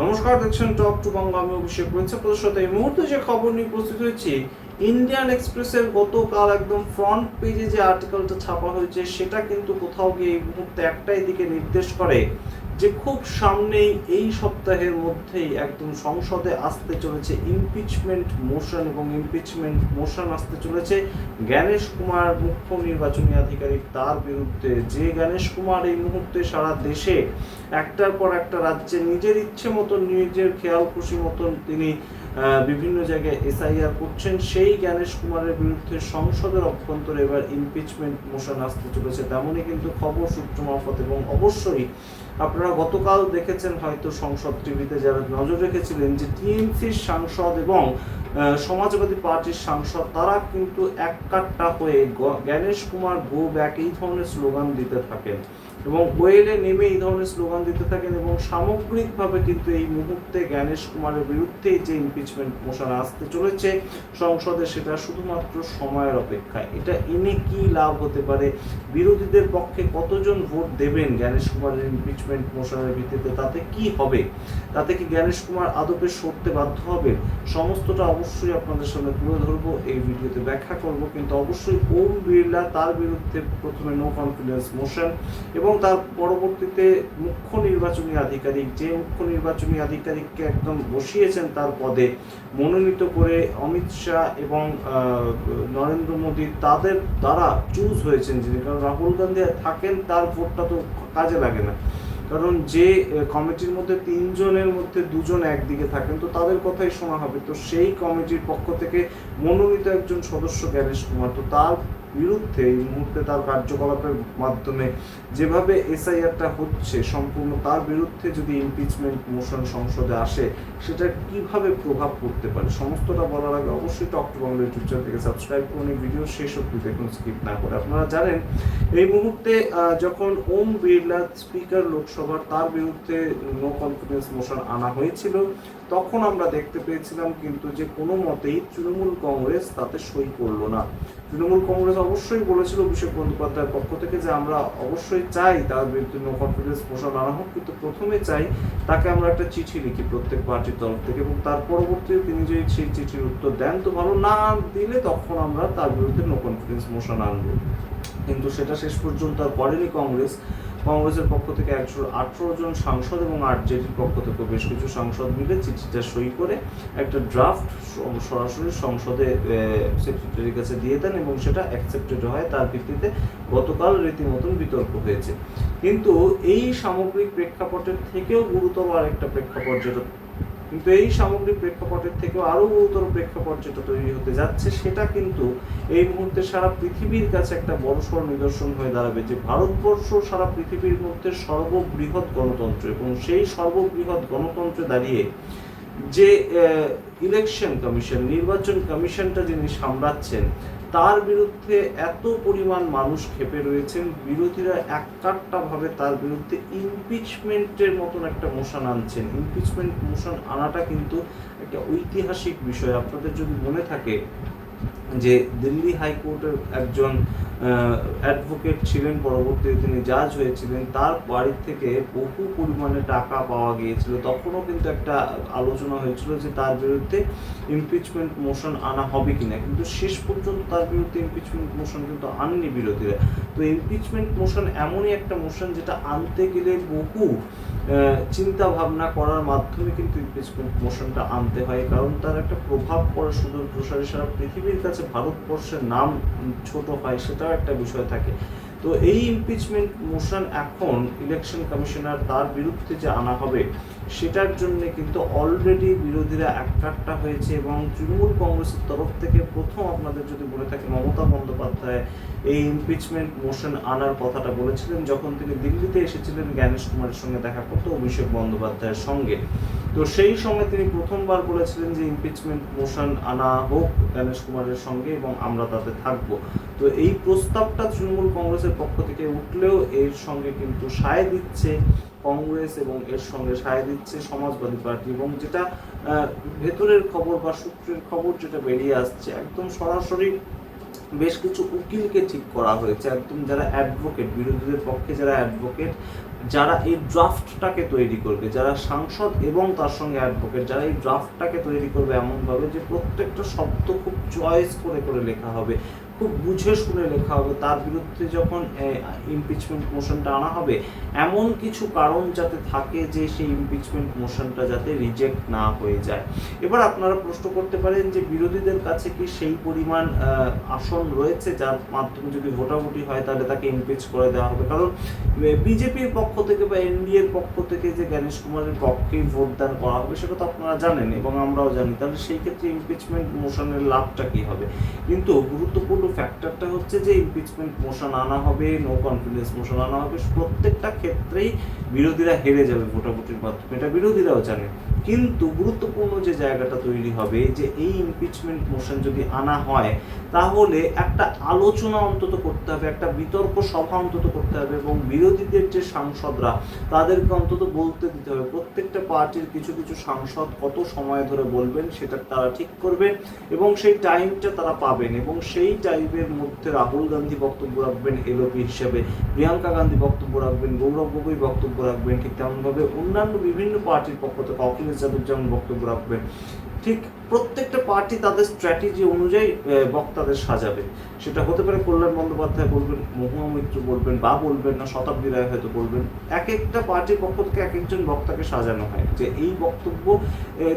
নমস্কার, দেখছেন top to Bangla. আমি অভিষেক রয়েছে আপনাদের সাথে। এই মুহূর্তে যে খবর নিয়ে উপস্থিত হয়েছি, ইন্ডিয়ান এক্সপ্রেসের গতকাল একদম ফ্রন্ট পেজে যে আর্টিকেলটা ছাপা হয়েছে সেটা কিন্তু কোথাও গিয়ে এই মুহূর্তে একটাই দিকে নির্দেশ করে যে খুব সামনেই এই সপ্তাহের মধ্যেই একদম সংসদে আসতে চলেছে ইমপিচমেন্ট মোশন, এবং ইমপিচমেন্ট মোশন আসতে চলেছে জ্ঞানেশ কুমার, মুখ্য নির্বাচনী আধিকারিক, তার বিরুদ্ধে। যে জ্ঞানেশ কুমার এই মুহূর্তে সারা দেশে একটার পর একটা রাজ্যে নিজের ইচ্ছে মতন, নিজের খেয়াল খুশি মতন তিনি বিভিন্ন জায়গায় এসআইআর করছেন, সেই জ্ঞানেশ কুমারের বিরুদ্ধে সংসদের অভ্যন্তরে এবার ইমপিচমেন্ট মোশন আসতে চলেছে, তেমনই কিন্তু খবর সূত্র মারফত। এবং অবশ্যই আপনারা গতকাল দেখেছেন হয়তো সংসদ টিভিতে, যারা নজর রেখেছিলেন, যে টিএমসির সাংসদ এবং সমাজবাদী পার্টির সাংসদ তারা কিন্তু এক কাট্টা হয়ে জ্ঞানেশ কুমার গো ব্যাক এই ধরনের স্লোগান দিতে থাকেন এবং ওয়েলে নেমে এই ধরনের স্লোগান দিতে থাকেন। এবং সামগ্রিকভাবে কিন্তু এই মুহূর্তে জ্ঞানেশ কুমারের বিরুদ্ধে যে ইমপিচমেন্ট মোশন আসতে চলেছে সংসদে, সেটা শুধুমাত্র সময়ের অপেক্ষায়। এটা এনে কি লাভ হতে পারে, বিরোধীদের পক্ষে কতজন ভোট দেবেন জ্ঞানেশ কুমারের ইমপিচমেন্ট মোশনের ভিত্তিতে, তাতে কি হবে, তাতে কি জ্ঞানেশ কুমার আদপে সরতে বাধ্য হবে, সমস্তটা অবশ্যই আপনাদের সামনে তুলে ধরবো, এই ভিডিওতে ব্যাখ্যা করব। কিন্তু অবশ্যই ওম বিড়লা, তার বিরুদ্ধে প্রথমে নো কনফিডেন্স মোশন, এবং তার পরবর্তীতে মুখ্য নির্বাচনী আধিকারিক, যে মুখ্য নির্বাচনী আধিকারিককে একদম বসিয়েছেন তার পদে, মনোনীত করে অমিত শাহ এবং নরেন্দ্র মোদী, তাদের দ্বারা চুজ হয়েছেন যিনি। কারণ রাহুল গান্ধী থাকেন, তার ভোটটা তো কাজে লাগে না, কারণ যে কমিটির মধ্যে 3 জনের মধ্যে 2 জন একদিকে থাকেন, তো তাদের কথাই শোনা হবে। তো সেই কমিটির পক্ষ থেকে মনোনীত একজন সদস্য জ্ঞানেশ কুমার, তো তার বিরুদ্ধে এই মুহূর্তে তার কার্যকলাপের মাধ্যমে যেভাবে এসআইআরটা হচ্ছে সম্পূর্ণ, তার বিরুদ্ধে যদি ইমপিচমেন্ট মোশন সংসদে আসে, সেটা কিভাবে প্রভাব পড়তে পারে, সমস্তটা বলার আগে অবশ্যই top to Bangla YouTube channel থেকে সাবস্ক্রাইব করুন, এই ভিডিও শেষ অবধি দেখুন, স্কিপ না করে। আপনারা জানেন এই মুহূর্তে যখন ওম বিড়লা স্পিকার লোকসভার, তার বিরুদ্ধে নো কনফিডেন্স মোশন আনা হয়েছিল, তখন আমরা দেখতে পেয়েছিলাম কিন্তু যে কোনো মতেই তৃণমূল কংগ্রেস তাতে সই করলো না। তৃণমূল কংগ্রেস অবশ্যই বলেছিল অভিষেক বন্দ্যোপাধ্যায়ের পক্ষ থেকে যে আমরা অবশ্যই চাই তার বিরুদ্ধে নো কনফিডেন্স মোশন আনা হোক, কিন্তু প্রথমে চাই তাকে আমরা একটা চিঠি লিখি প্রত্যেক পার্টির তরফ থেকে, এবং তার পরবর্তীতে তিনি যদি সেই চিঠির উত্তর দেন তো ভালো, না দিলে তখন আমরা তার বিরুদ্ধে নো কনফিডেন্স মোশন আনবো। কিন্তু সেটা শেষ পর্যন্ত আর করেনি কংগ্রেস। কংগ্রেসের পক্ষ থেকে 118 জন সাংসদ এবং আরজেডির পক্ষ থেকে বেশ কিছু সাংসদ মিলে চিঠিটা সই করে একটা ড্রাফট সরাসরি সংসদে সেক্রেটারির কাছে দিয়ে দেন, এবং সেটা অ্যাকসেপ্টেড হয়। তার ভিত্তিতে গতকাল রীতিমতন বিতর্ক হয়েছে। কিন্তু এই সামগ্রিক প্রেক্ষাপটের থেকেও গুরুতর আরেকটা প্রেক্ষাপট যেটা, কিন্তু এই সামগ্রিক প্রেক্ষাপটের থেকেও আরো গুরুতর প্রেক্ষাপট যেটা তৈরি হতে যাচ্ছে, সেটা কিন্তু এই মুহূর্তে সারা পৃথিবীর কাছে একটা বড়সড় নিদর্শন হয়ে দাঁড়াবে যে ভারতবর্ষ সারা পৃথিবীর মধ্যে সর্ববৃহৎ গণতন্ত্র, এবং সেই সর্ববৃহৎ গণতন্ত্রে দাঁড়িয়ে যে ইলেকশন কমিশন, নির্বাচন কমিশনটা যিনি সামলাচ্ছেন, তার বিরুদ্ধে এত পরিমাণ মানুষ ক্ষেপে রয়েছেন, বিরোধীরা এককাট্টাভাবে তার বিরুদ্ধে ইমপিচমেন্টের মতন একটা মোশন আনছেন। ইমপিচমেন্ট মোশন আনাটা কিন্তু একটা ঐতিহাসিক বিষয়। আপনাদের যদি মনে থাকে যে দিল্লি হাইকোর্টের একজন অ্যাডভোকেট ছিলেন, পরবর্তীতে তিনি জাজ হয়েছিলেন, তার বাড়ি থেকে বহু পরিমাণে টাকা পাওয়া গিয়েছিল, তখনও কিন্তু একটা আলোচনা হয়েছিল যে তার বিরুদ্ধে ইমপিচমেন্ট মোশন আনা হবে কিনা, কিন্তু শেষ পর্যন্ত তার বিরুদ্ধে ইমপিচমেন্ট মোশন কিন্তু আনেনি বিরোধীরা। তো ইমপিচমেন্ট মোশন এমনই একটা মোশন যেটা আনতে গেলে বহু চিন্তা ভাবনা করার মাধ্যমে কিন্তু ইমপিচমেন্ট মোশনটা আনতে হয়, কারণ তার একটা প্রভাব পড়ে সুদূর প্রসারী, সারা পৃথিবীর কাছে ভারতবর্ষের নাম ছোট হয়, সেটাও একটা বিষয় থাকে। তো এই ইমপিচমেন্ট মোশন এখন ইলেকশন কমিশনার তার বিরুদ্ধে যে আনা হবে, সেটার জন্য কিন্তু অলরেডি বিরোধীরা এককাট্টা হয়েছে। এবং তৃণমূল কংগ্রেসের তরফ থেকে প্রথম, আপনাদের যদি বলে থাকে, মমতা বন্দ্যোপাধ্যায় এই ইমপিচমেন্ট মোশন আনার কথাটা বলেছিলেন যখন তিনি দিল্লিতে এসেছিলেন জ্ঞানেশ কুমারের সঙ্গে দেখা করতে, অভিষেক বন্দ্যোপাধ্যায়ের সঙ্গে। তো সেই সময় তিনি প্রথমবার বলেছিলেন যে ইমপিচমেন্ট মোশন আনা হোক জ্ঞানেশ কুমারের সঙ্গে, এবং আমরা তাতে থাকব। তো এই প্রস্তাবটা তৃণমূল কংগ্রেসের পক্ষ থেকে উঠলেও এর সঙ্গে কিন্তু সায় দিচ্ছে কংগ্রেস, এবং এর সঙ্গে সায় দিচ্ছে সমাজবাদী পার্টি। এবং যেটা ভেতরের খবর বা সূত্রের খবর যেটা বেরিয়ে আসছে, একদম সরাসরি বেশ কিছু উকিলকে ঠিক করা হয়েছে, একদম যারা অ্যাডভোকেট, বিরোধীদের পক্ষে যারা অ্যাডভোকেট, যারা এই ড্রাফটটাকে তৈরি করবে, যারা সাংসদ এবং তার সঙ্গে অ্যাডভোকেট, যারা এই ড্রাফটটাকে তৈরি করবে এমনভাবে যে প্রত্যেকটা শব্দ খুব চয়েস করে করে লেখা হবে, খুব বুঝে শুনে লেখা হবে, তার বিরুদ্ধে যখন ইমপিচমেন্ট মোশনটা আনা হবে এমন কিছু কারণ যাতে থাকে যে সেই ইমপিচমেন্ট মোশনটা যাতে রিজেক্ট না হয়ে যায়। এবার আপনারা প্রশ্ন করতে পারেন যে বিরোধীদের কাছে কি সেই পরিমাণ আসন রয়েছে যার মাধ্যমে যদি ভোটাভুটি হয় তাহলে তাকে ইমপিচ করে দেওয়া হবে? কারণ বিজেপির পক্ষ থেকে বা এনডিএর পক্ষ থেকে যে জ্ঞানেশ কুমারের পক্ষেই ভোটদান করা হবে সেটা তো আপনারা জানেন এবং আমরাও জানি, তাহলে সেই ক্ষেত্রে ইমপিচমেন্ট মোশনের লাভটা কি হবে? কিন্তু গুরুত্বপূর্ণ ফ্যাক্টরটা হচ্ছে যে ইমপিচমেন্ট মোশন আনা হবে, নো কনফিডেন্স মোশন আনা হবে, প্রত্যেকটা ক্ষেত্রেই বিরোধীরা হেরে যাবে ভোটাভুটির মাধ্যমে, এটা বিরোধীরাও জানে। কিন্তু গুরুত্বপূর্ণ যে জায়গাটা তৈরি হবে যে এই ইমপিচমেন্ট মোশন যদি আনা হয় তাহলে একটা আলোচনা অন্তত করতে হবে, একটা বিতর্ক সভা অন্তত করতে হবে এবং বিরোধীদের যে সাংসদরা তাদেরকে অন্তত বলতে দিতে হবে। প্রত্যেকটা পার্টির কিছু কিছু সাংসদ কত সময় ধরে বলবেন সেটা তারা ঠিক করবেন এবং সেই টাইমটা তারা পাবেন এবং সেই টাইমের মধ্যে রাহুল গান্ধী বক্তব্য রাখবেন এলওপি হিসেবে, প্রিয়াঙ্কা গান্ধী বক্তব্য রাখবেন, গৌরব গগৈ বক্তব্য রাখবেন, ঠিক তেমনভাবে অন্যান্য বিভিন্ন পার্টির পক্ষ থেকে অখিলেশ যাদব যেমন বক্তব্য রাখবেন। ঠিক প্রত্যেকটা পার্টি তাদের স্ট্র্যাটেজি অনুযায়ী বক্তাদের সাজাবে। সেটা হতে পারে কল্যাণ বন্দ্যোপাধ্যায় বলবেন, মহুয়া মৈত্র বলবেন বা বলবেন না, শতাব্দী রায় হয়তো বলবেন। এক একটা পার্টির পক্ষ থেকে এক একজন বক্তাকে সাজানো হয় যে এই বক্তব্য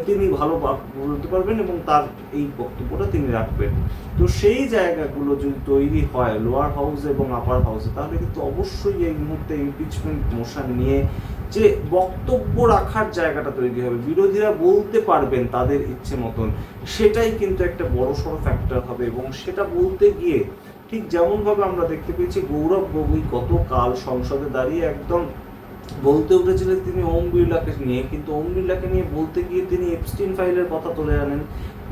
তিনি ভালো বলতে পারবেন এবং তার এই বক্তব্যটা তিনি রাখবেন। তো সেই জায়গাগুলো যদি তৈরি হয় লোয়ার হাউসে এবং আপার হাউসে তাহলে কিন্তু অবশ্যই এই মুহূর্তে ইমপিচমেন্ট মোশন নিয়ে যে বক্তব্য রাখার জায়গাটা তৈরি হবে, বিরোধীরা বলতে পারবেন তাদের ইচ্ছে মতন, সেটাই কিন্তু একটা বড়সড় ফ্যাক্টর হবে। এবং সেটা বলতে গিয়ে ঠিক যেমনভাবে আমরা দেখতে পেয়েছি গৌরব গগৈ গতকাল সংসদে দাঁড়িয়ে একদম বলতে উঠেছিলেন তিনি ওম বিড়লাকে নিয়ে, কিন্তু ওম বিড়লাকে নিয়ে বলতে গিয়ে তিনি এপস্টিন ফাইলের কথা তুলে আনেন।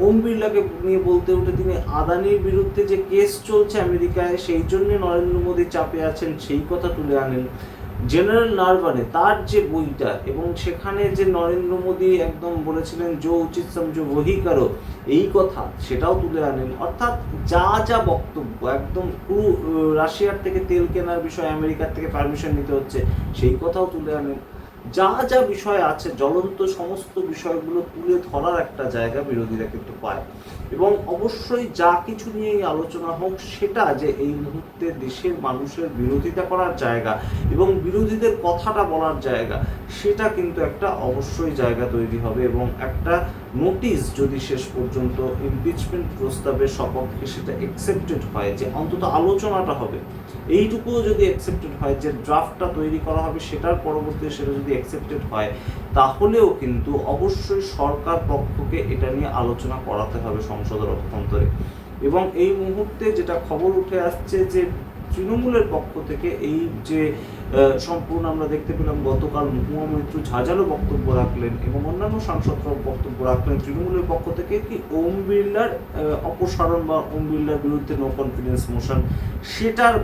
ওম বিড়লাকে নিয়ে বলতে উঠে তিনি আদানির বিরুদ্ধে যে কেস চলছে আমেরিকায় সেই জন্য নরেন্দ্র মোদী চাপে আছেন সেই কথা তুলে আনেন। জেনারেল নারভানে তার যে বইটা এবং সেখানে যে নরেন্দ্র মোদী একদম বলেছিলেন জো উচিত সমঝো ওহি করো এই কথা সেটাও তুলে আনেন। অর্থাৎ যা যা বক্তব্য একদম পুরো রাশিয়ার থেকে তেল কেনার বিষয়ে আমেরিকার থেকে পারমিশন নিতে হচ্ছে সেই কথাও তুলে আনেন। যা যা বিষয় আছে জ্বলন্ত সমস্ত বিষয়গুলো তুলে ধরার একটা জায়গা বিরোধীরা কিন্তু পায় এবং অবশ্যই যা কিছু নিয়েই আলোচনা হোক সেটা যে এই মুহূর্তে দেশের মানুষের বিরোধিতা করার জায়গা এবং বিরোধীদের কথাটা বলার জায়গা, সেটা কিন্তু একটা অবশ্যই জায়গা তৈরি হবে এবং একটা নোটিশ যদি শেষ পর্যন্ত ইমপিচমেন্ট প্রস্তাবের সপক্ষে সেটা অ্যাকসেপ্টেড হয় যে অন্তত আলোচনাটা হবে, এইটুকুও যদি অ্যাকসেপ্টেড হয় যে ড্রাফটটা তৈরি করা হবে সেটার পরবর্তীতে সেটা যদি অ্যাকসেপ্টেড হয় তাহলেও কিন্তু অবশ্যই সরকার পক্ষকে এটা নিয়ে আলোচনা করাতে হবে সংসদের অভ্যন্তরে। এবং এই মুহূর্তে যেটা খবর উঠে আসছে যে তৃণমূলের পক্ষ থেকে এই যে সম্পূর্ণ আমরা দেখতে পেলাম গতকাল মহুয়া মৈত্র ঝাঁঝালো বক্তব্য রাখলেন এবং অন্যান্য সাংসদরাও বক্তব্য রাখলেন তৃণমূলের পক্ষ থেকে কি ওম বিড়লার অপসারণ বা ওম বিড়লার বিরুদ্ধে নো কনফিডেন্স মোশন সেটার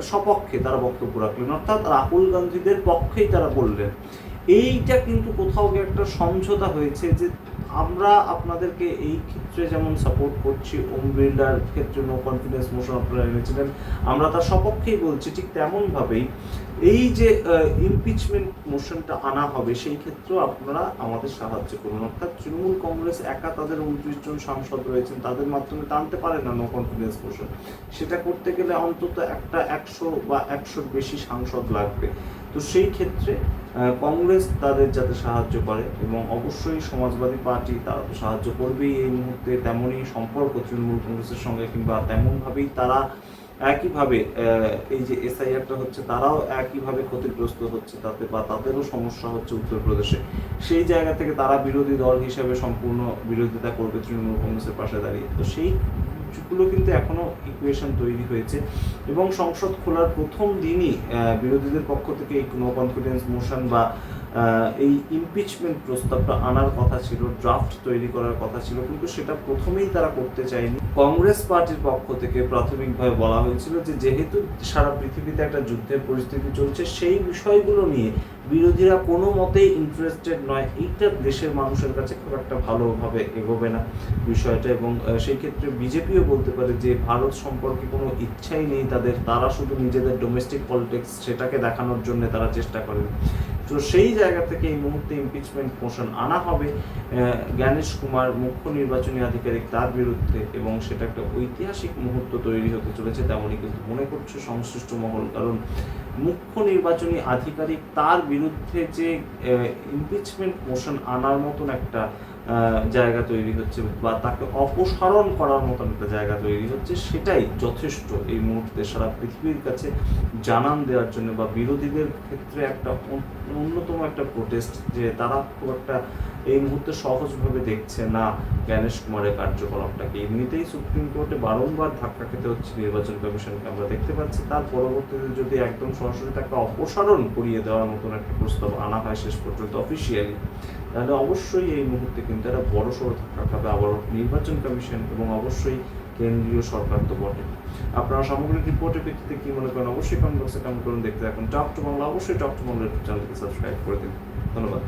সপক্ষে তারা বক্তব্য রাখলেন, অর্থাৎ রাহুল গান্ধীদের পক্ষেই তারা বললেন। এইটা কিন্তু কোথাও গিয়ে একটা সমঝোতা হয়েছে যে আমরা আপনাদেরকে এই ক্ষেত্রে যেমন সাপোর্ট করছি, ওম বিড়লার ক্ষেত্রে নো কনফিডেন্স মোশন আপনারা এনেছিলেন আমরা তার সপক্ষেই বলছি, ঠিক তেমনভাবেই এই যে ইমপিচমেন্ট মোশনটা আনা হবে সেই ক্ষেত্রেও আপনারা আমাদের সাহায্য করুন। অর্থাৎ তৃণমূল কংগ্রেস একা তাদের 29 জন সাংসদ রয়েছেন তাদের মাধ্যমে টানতে পারে না নো কনফিডেন্স মোশন, সেটা করতে গেলে অন্তত একটা 100 বা 100-র বেশি সাংসদ লাগবে। তো সেই ক্ষেত্রে কংগ্রেস তাদের যাতে সাহায্য করে এবং অবশ্যই সমাজবাদী পার্টি তারা তো সাহায্য করবেই এই মুহূর্তে, তেমনই সম্পর্ক তৃণমূল কংগ্রেসের সঙ্গে কিংবা তেমনভাবেই তারা একইভাবে এই যে এসআইআরটা হচ্ছে তারাও একইভাবে ক্ষতিগ্রস্ত হচ্ছে তাতে বা তাদেরও সমস্যা হচ্ছে উত্তরপ্রদেশে, সেই জায়গা থেকে তারা বিরোধী দল হিসেবে সম্পূর্ণ বিরোধিতা করবে তৃণমূল কংগ্রেসের পাশে দাঁড়িয়ে। তো সেইগুলো কিন্তু এখনো ইকুয়েশন তৈরি হয়েছে এবং সংসদ খোলার প্রথম দিনই বিরোধীদের পক্ষ থেকে এই নো কনফিডেন্স মোশন বা এই ইমপিচমেন্ট প্রস্তাবটা আনার কথা ছিল, ড্রাফট তৈরি করার কথা ছিল, কিন্তু সেটা প্রথমেই তারা করতে চায়নি। কংগ্রেস পার্টির পক্ষ থেকে প্রাথমিকভাবে বলা হয়েছিল যে যেহেতু সারা পৃথিবীতে একটা যুদ্ধের পরিস্থিতি চলছে, সেই বিষয়গুলো নিয়ে বিরোধীরা কোনো মতেই ইন্টারেস্টেড নয়, এইটা দেশের মানুষের কাছে খুব একটা ভালোভাবে এগোবে না বিষয়টা। এবং সেই ক্ষেত্রে বিজেপিও বলতে পারে যে ভারত সম্পর্কে কোনো ইচ্ছাই নেই তাদের, তারা শুধু নিজেদের ডোমেস্টিক পলিটিক্স সেটাকে দেখানোর জন্য তারা চেষ্টা করেন। তো সেই জায়গা থেকে এই মুহূর্তে ইমপিচমেন্ট মোশন আনা হবে জ্ঞানেশ কুমার, মুখ্য নির্বাচনী আধিকারিক, তার বিরুদ্ধে, এবং সেটা একটা ঐতিহাসিক মুহূর্ত তৈরি হতে চলেছে তেমনই কিন্তু মনে করছে সংশ্লিষ্ট মহল। কারণ মুখ্য নির্বাচনী আধিকারিক তার বিরুদ্ধে যে ইমপিচমেন্ট মোশন আনার মতন একটা জায়গা তৈরি হচ্ছে, বা তাকে অপসারণ করার মতন একটা জায়গা তৈরি হচ্ছে, সেটাই যথেষ্ট এই মুহূর্তে সারা পৃথিবীর কাছে জানান দেওয়ার জন্য, বা বিরোধীদের ক্ষেত্রে একটা অন্যতম একটা প্রোটেস্ট যে তারা খুব একটা এই মুহূর্তে সহজভাবে দেখছে না জ্ঞানেশ কুমারের কার্যকলাপটাকে। এমনিতেই সুপ্রিম কোর্টে বারংবার ধাক্কা খেতে হচ্ছে নির্বাচন কমিশনকে, আমরা দেখতে পাচ্ছি। তার পরবর্তীতে যদি একদম সরাসরি তাকে অপসারণ করিয়ে দেওয়ার মতন একটা প্রস্তাব আনা হয় শেষ পর্যন্ত অফিসিয়ালি, তাহলে অবশ্যই এই মুহূর্তে কিন্তু একটা বড়সড় ধাক্কা খাবে আবারও নির্বাচন কমিশন, এবং অবশ্যই কেন্দ্রীয় সরকার তো বটে। আপনারা সামগ্রিক রিপোর্টের ভিত্তিতে কি মনে করেন অবশ্যই কমেন্ট বক্সে কমেন্ট করুন। দেখতে থাকুন টক টু বাংলা, অবশ্যই টক টু বাংলা চ্যানেলকে সাবস্ক্রাইব করে দিন। ধন্যবাদ।